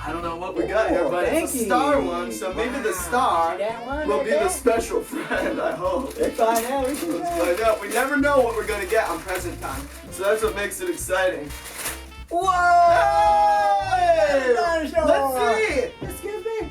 I don't know what we got here, but it's a star one, so maybe the star will be the special friend, I hope. Let's find out. Let's find out. We never know what we're gonna get on present time, so that's what makes it exciting. Whoa! Hey! Dinosaur! Let's see! Excuse me?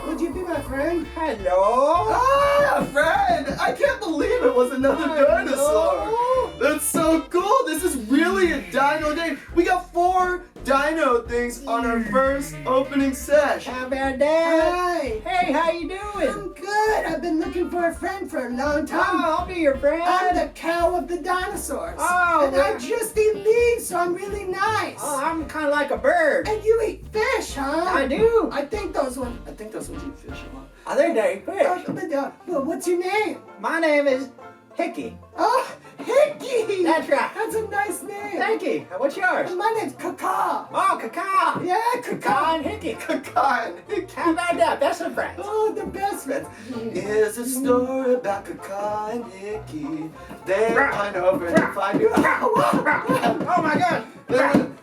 Would you be my friend? Hello? Ah, friend! I can't believe it was another dinosaur! That's so cool! This is really a dino day! We got 4 dino things on our first opening sesh! How about that? Hi. Hey, how you doing? I'm good. I've been looking for a friend for a long Oh, time. I'll be your friend. I'm the cow of the dinosaurs. Oh, and I just eat leaves, so I'm really nice. Oh, I'm kind of like a bird. And you eat fish, huh? I do. I think those ones eat fish a lot. I think they fish. But what's your name? My name is Hickey. Oh, Hickey. That's right. That's a nice name. Thank you. What's yours? And my name's Kaka. Oh, Kaka. Yeah, Kaka Kaka. and Hickey. Kaka and Hickey. How about that? Best of friends. Oh, the best friends. Here's a story about Kaka and Hickey. They went over to find new. Oh my God.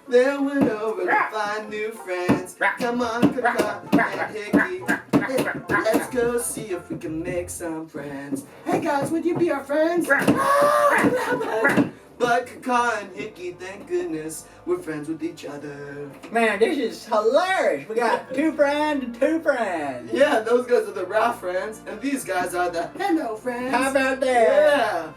They went over to find new friends. Come on, Kaka and Hickey. Let's go see if we can make some friends. Hey guys, would you be our friends? But Kaka and Hickey, thank goodness, we're friends with each other. Man, this is hilarious. We got 2 friends and 2 friends. Yeah, those guys are the raft friends, and these guys are the Hello, friends. How about that? yeah.